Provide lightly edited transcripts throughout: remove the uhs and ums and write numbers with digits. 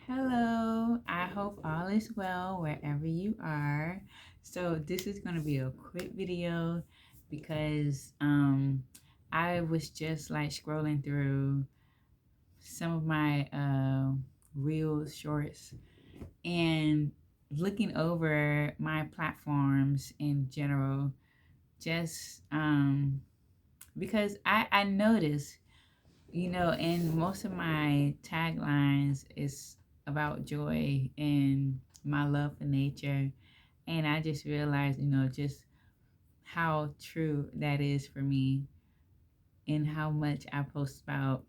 Hello, I hope all is well wherever you are. So this is going to be a quick video because I was just like scrolling through some of my reels shorts and looking over my platforms in general just because I noticed, and most of my taglines is about joy and my love for nature. And I just realized, just how true that is for me and how much I post about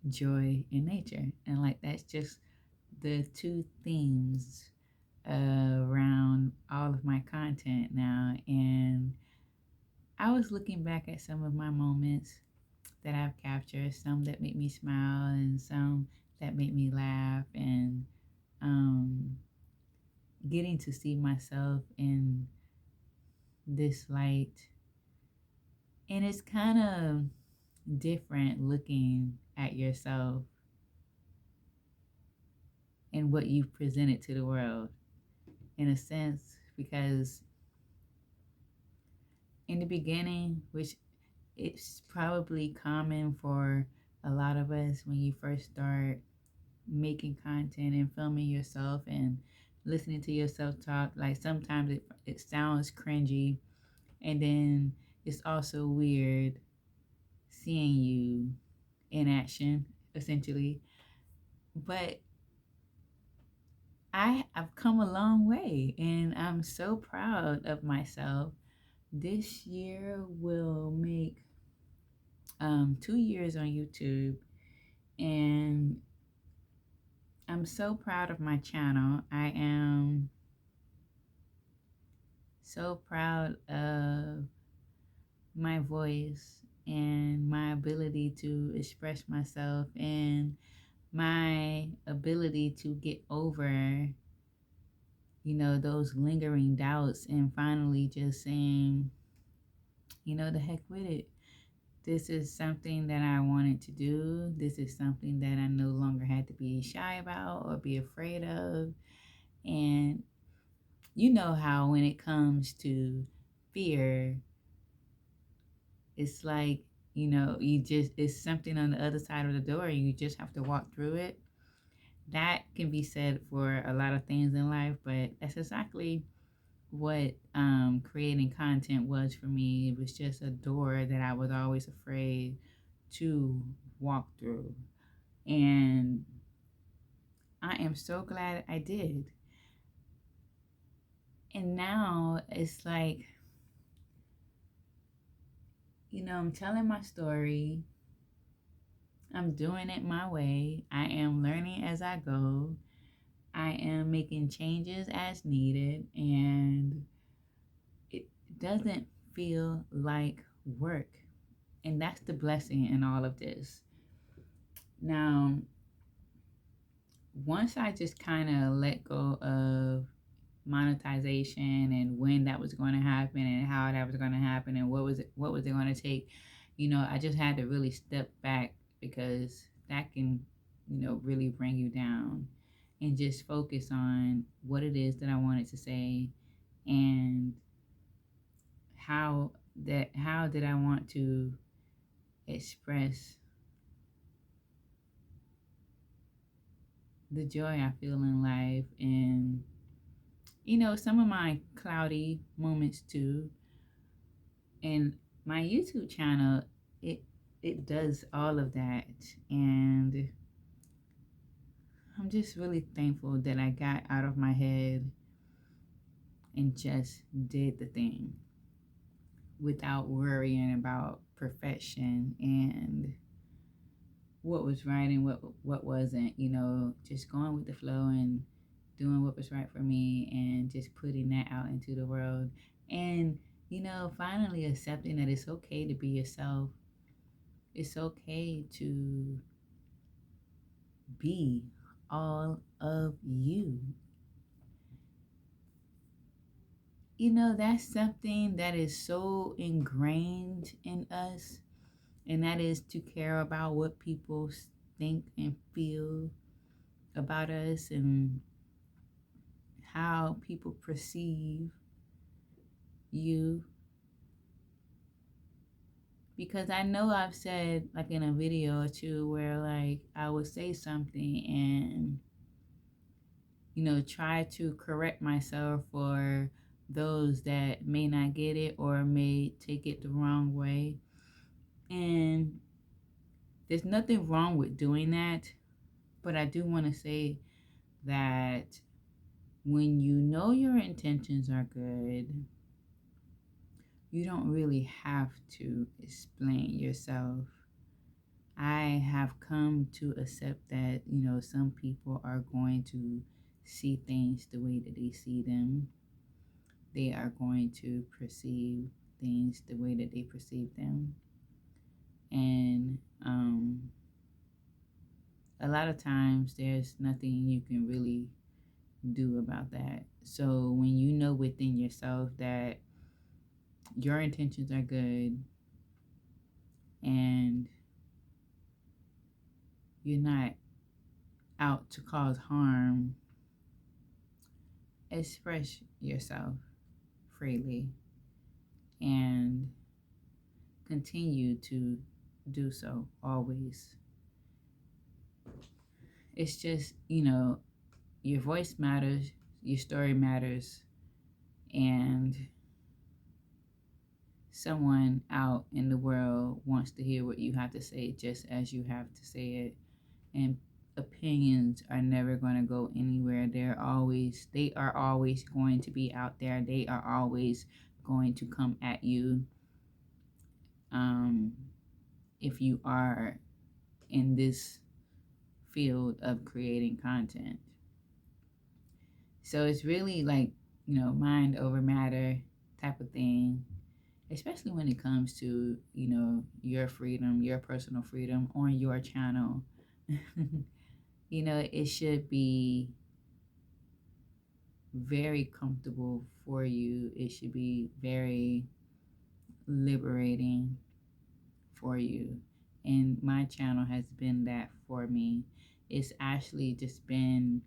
joy in nature. And like, that's just the two themes around all of my content now. And I was looking back at some of my moments that I've captured, some that make me smile and some that make me laugh, and um, getting to see myself in this light. And it's kind of different looking at yourself and what you've presented to the world, in a sense, because in the beginning, which it's probably common for a lot of us when you first start making content and filming yourself and listening to yourself talk, like sometimes it sounds cringy, and then it's also weird seeing you in action, essentially. But I've come a long way and I'm so proud of myself. This year will make 2 years on YouTube, and I'm so proud of my channel. I am so proud of my voice and my ability to express myself and my ability to get over, those lingering doubts and finally just saying, the heck with it. This is something that I wanted to do. This is something that I no longer had to be shy about or be afraid of. And you know how when it comes to fear, it's like, it's something on the other side of the door. You just have to walk through it. That can be said for a lot of things in life, but that's exactly what creating content was for me. It was just a door that I was always afraid to walk through. And I am so glad I did. And now it's like, I'm telling my story. I'm doing it my way. I am learning as I go. I am making changes as needed, and it doesn't feel like work. And that's the blessing in all of this. Now, once I just kind of let go of monetization and when that was going to happen and how that was going to happen and what was it going to take, I just had to really step back because that can, really bring you down, and just focus on what it is that I wanted to say and how did I want to express the joy I feel in life, and some of my cloudy moments too. And my YouTube channel, it it does all of that, and I'm just really thankful that I got out of my head and just did the thing without worrying about perfection and what was right and what wasn't, just going with the flow and doing what was right for me and just putting that out into the world. And finally accepting that it's okay to be yourself. It's okay to be all of you. That's something that is so ingrained in us, and that is to care about what people think and feel about us and how people perceive you. Because I know I've said, like, in a video or two where, like, I would say something and, try to correct myself for those that may not get it or may take it the wrong way. And there's nothing wrong with doing that. But I do want to say that when you know your intentions are good, you don't really have to explain yourself. I have come to accept that, some people are going to see things the way that they see them. They are going to perceive things the way that they perceive them. And a lot of times there's nothing you can really do about that. So when you know within yourself that your intentions are good and you're not out to cause harm, express yourself freely and continue to do so always. It's just, your voice matters, your story matters, and someone out in the world wants to hear what you have to say just as you have to say it. And opinions are never going to go anywhere. They are always going to be out there. They are always going to come at you. If you are in this field of creating content. So it's really like, mind over matter type of thing, especially when it comes to, your freedom, your personal freedom on your channel. It should be very comfortable for you. It should be very liberating for you. And my channel has been that for me. It's actually just been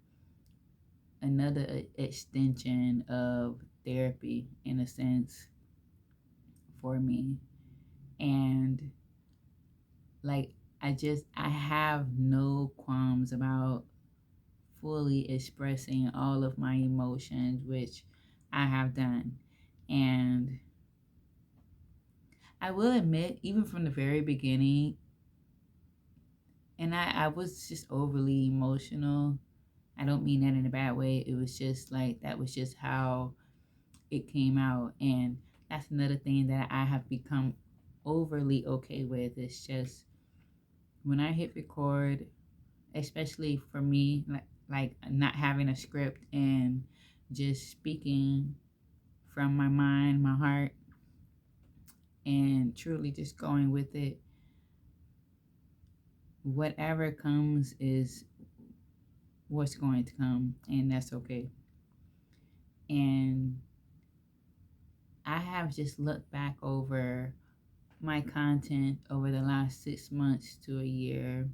another extension of therapy in a sense for me. And like I have no qualms about fully expressing all of my emotions, which I have done. And I will admit, even from the very beginning, and I was just overly emotional. I don't mean that in a bad way. It was just like, that was just how it came out. And that's another thing that I have become overly okay with. It's just when I hit record, especially for me, like not having a script and just speaking from my mind, my heart, and truly just going with it. Whatever comes is what's going to come, and that's okay. And I have just looked back over my content over the last 6 months to a year,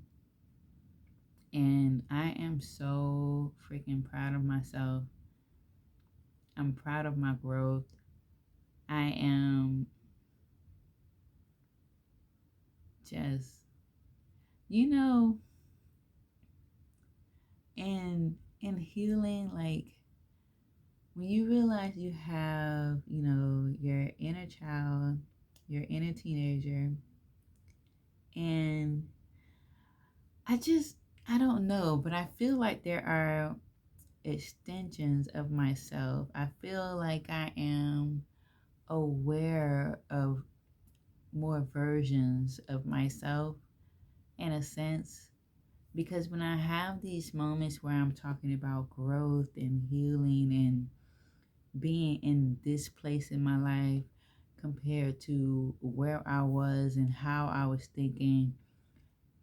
and I am so freaking proud of myself. I'm proud of my growth. I am just, you know, in healing, like when you realize you have, your inner child, your inner teenager, and I don't know, but I feel like there are extensions of myself. I feel like I am aware of more versions of myself in a sense. Because when I have these moments where I'm talking about growth and healing and being in this place in my life compared to where I was and how I was thinking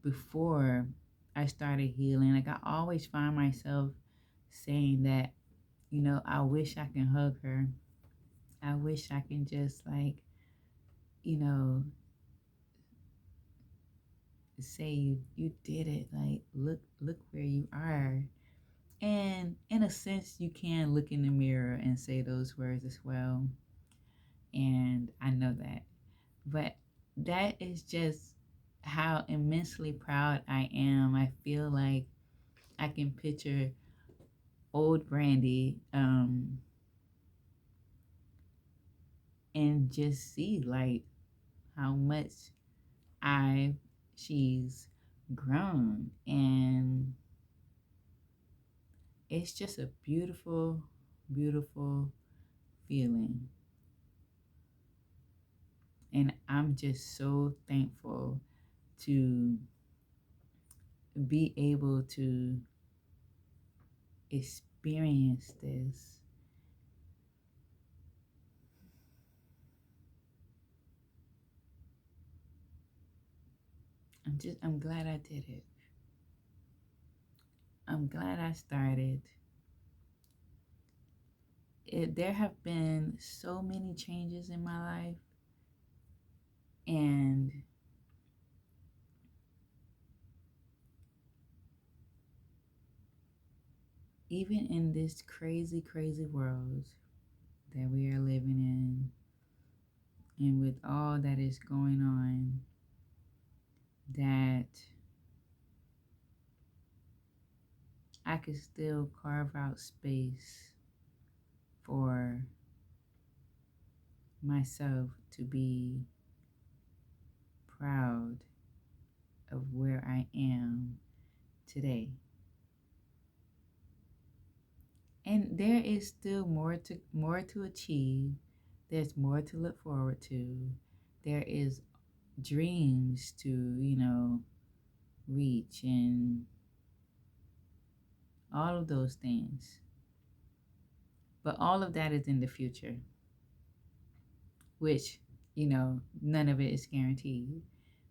before I started healing, like I always find myself saying that, I wish I can hug her. I wish I can just like, you know, say you did it. Like look where you are. And in a sense, you can look in the mirror and say those words as well. And I know that. But that is just how immensely proud I am. I feel like I can picture old Brandy and just see like how much I she's grown, and it's just a beautiful, beautiful feeling. And I'm just so thankful to be able to experience this. I'm glad I did it. I'm glad I started. There have been so many changes in my life, and even in this crazy, crazy world that we are living in, and with all that is going on, that I could still carve out space for myself to be proud of where I am today. And there is still more to achieve. There's more to look forward to. There is dreams to, reach, and all of those things. But all of that is in the future, which, none of it is guaranteed.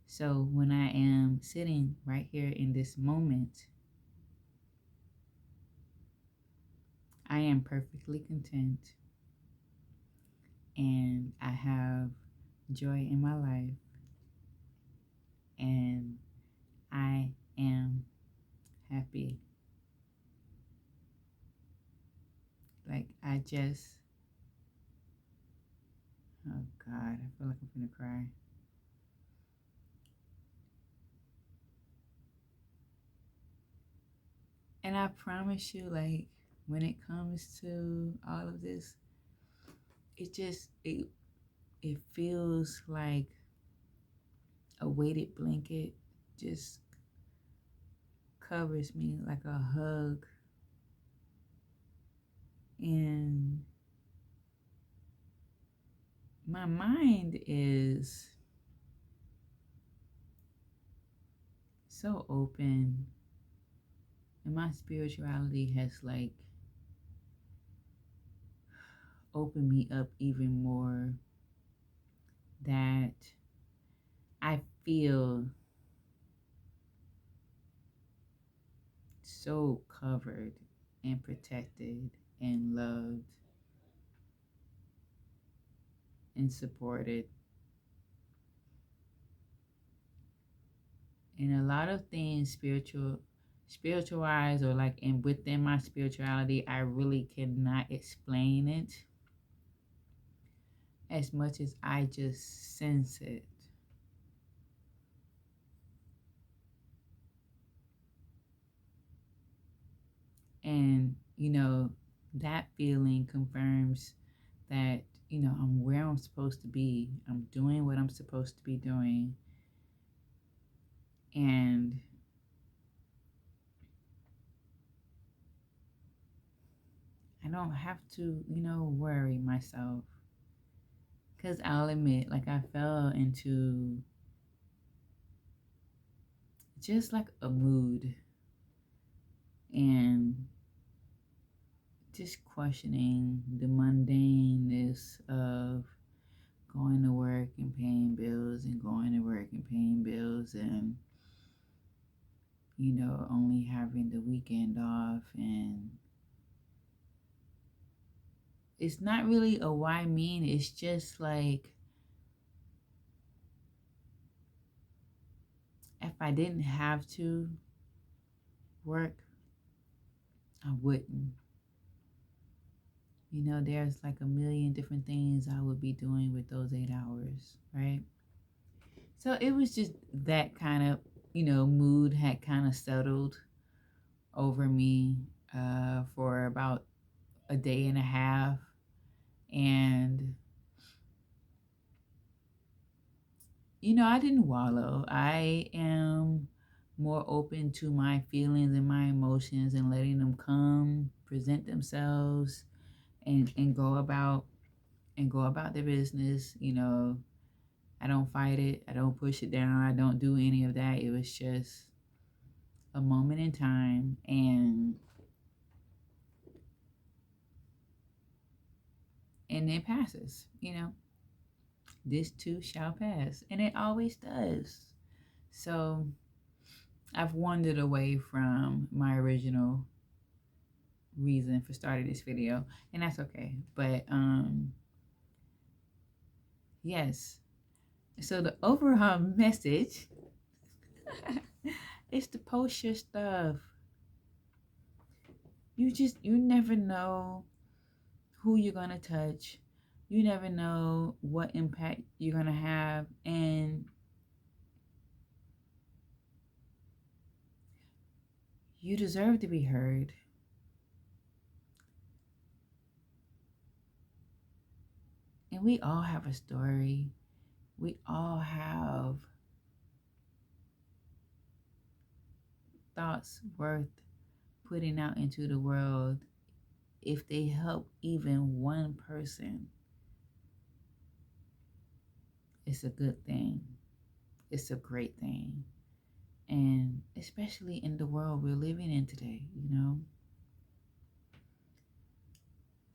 So when I am sitting right here in this moment, I am perfectly content, and I have joy in my life, and I am happy. Like, oh God, I feel like I'm gonna cry. And I promise you, like, when it comes to all of this, it feels like a weighted blanket just covers me like a hug. And my mind is so open, and my spirituality has like opened me up even more, that I feel so covered and protected and loved and supported. And a lot of things spiritualized, or like in within my spirituality, I really cannot explain it as much as I just sense it. And that feeling confirms that I'm where I'm supposed to be. I'm doing what I'm supposed to be doing. And I don't have to, worry myself. Because I'll admit, like, I fell into just like a mood, and just questioning the mundaneness of going to work and paying bills, and going to work and paying bills, and only having the weekend off. And it's not really a why mean, it's just like, if I didn't have to work, I wouldn't. You know, there's like a million different things I would be doing with those 8 hours, right? So it was just that kind of, mood had kind of settled over me for about a day and a half. And, I didn't wallow. I am more open to my feelings and my emotions and letting them come, present themselves, and go about their business. I don't fight it. I don't push it down. I don't do any of that. It was just a moment in time, and it passes. This too shall pass, and it always does. So I've wandered away from my original reason for starting this video, and that's okay. But yes. So the overall message is to post your stuff. You never know who you're gonna touch. You never know what impact you're gonna have, and you deserve to be heard. And we all have a story. We all have thoughts worth putting out into the world. If they help even one person, it's a good thing. It's a great thing. And especially in the world we're living in today.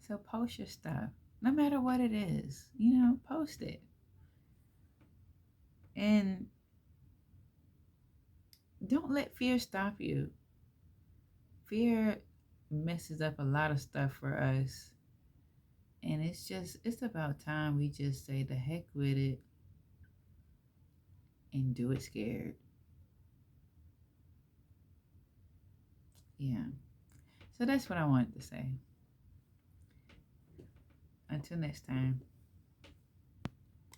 So post your stuff, no matter what it is, post it. And don't let fear stop you. Fear messes up a lot of stuff for us. And it's about time we just say the heck with it and do it scared. Yeah. So that's what I wanted to say. Until next time.